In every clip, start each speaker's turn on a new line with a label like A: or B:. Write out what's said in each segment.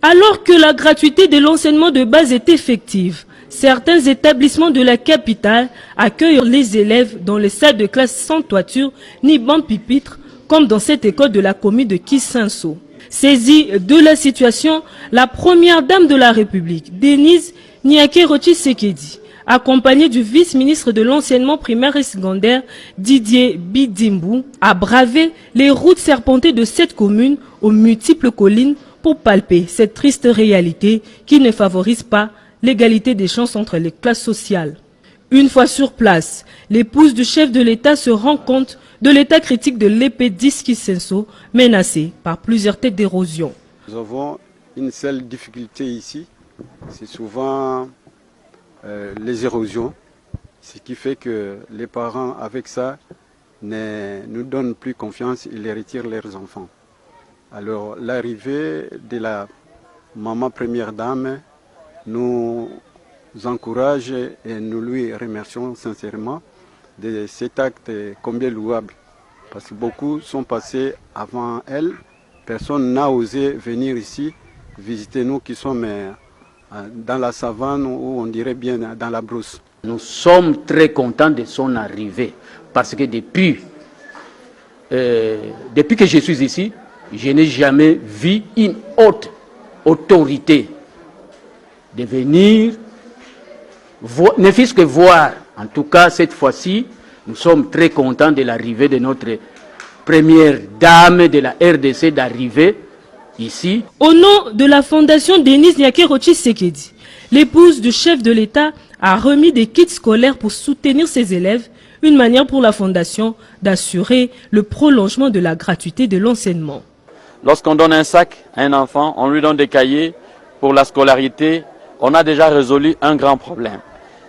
A: Alors que la gratuité de l'enseignement de base est effective, certains établissements de la capitale accueillent les élèves dans les salles de classe sans toiture ni banc pupitre, comme dans cette école de la commune de Kisenso. Saisie de la situation, la première dame de la République, Denise Nyakerochi-Sekedi, accompagnée du vice-ministre de l'enseignement primaire et secondaire, Didier Bidimbu, a bravé les routes serpentées de cette commune aux multiples collines pour palper cette triste réalité qui ne favorise pas l'égalité des chances entre les classes sociales. Une fois sur place, l'épouse du chef de l'État se rend compte de l'état critique de l'EP10 Kisenso, menacé par plusieurs têtes d'érosion.
B: Nous avons une seule difficulté ici, c'est souvent les érosions, ce qui fait que les parents avec ça ne nous donnent plus confiance, ils les retirent leurs enfants. Alors l'arrivée de la maman première dame nous encourage et nous lui remercions sincèrement de cet acte combien louable. Parce que beaucoup sont passés avant elle, personne n'a osé venir ici visiter nous qui sommes dans la savane ou on dirait bien dans la brousse.
C: Nous sommes très contents de son arrivée parce que depuis que je suis ici, je n'ai jamais vu une haute autorité de venir, ne fût-ce que voir. En tout cas, cette fois-ci, nous sommes très contents de l'arrivée de notre première dame de la RDC d'arriver ici.
A: Au nom de la fondation Denise Nyakerochi-Sekedi, l'épouse du chef de l'État a remis des kits scolaires pour soutenir ses élèves, une manière pour la fondation d'assurer le prolongement de la gratuité de l'enseignement.
D: Lorsqu'on donne un sac à un enfant, on lui donne des cahiers pour la scolarité, on a déjà résolu un grand problème.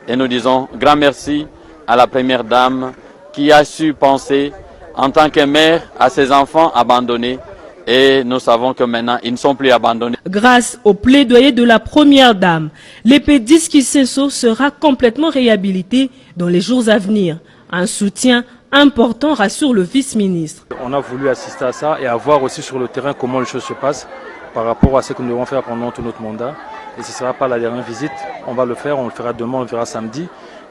D: Et nous disons grand merci à la première dame qui a su penser en tant que mère à ses enfants abandonnés. Et nous savons que maintenant, ils ne sont plus abandonnés.
A: Grâce au plaidoyer de la première dame, l'EP10 Kisenso sera complètement réhabilité dans les jours à venir. Un soutien important, rassure le vice-ministre.
E: On a voulu assister à ça et à voir aussi sur le terrain comment les choses se passent par rapport à ce que nous devons faire pendant tout notre mandat. Et ce ne sera pas la dernière visite, on va le faire, on le fera demain, on le fera samedi.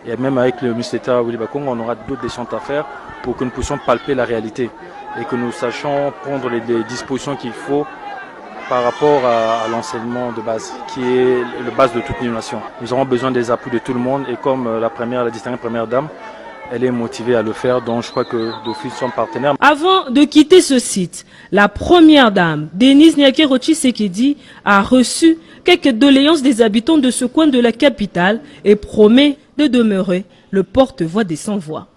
E: Et même avec le ministre d'État Willy Bakong, on aura d'autres descentes à faire pour que nous puissions palper la réalité et que nous sachions prendre les dispositions qu'il faut par rapport à l'enseignement de base, qui est le base de toute l'innovation. Nous aurons besoin des appuis de tout le monde et comme la distinguée première dame, elle est motivée à le faire, donc je crois que d'office sommes partenaires.
A: Avant de quitter ce site, la première dame, Denise Nyakerochi-Sekedi, a reçu quelques doléances des habitants de ce coin de la capitale et promet de demeurer le porte-voix des sans-voix.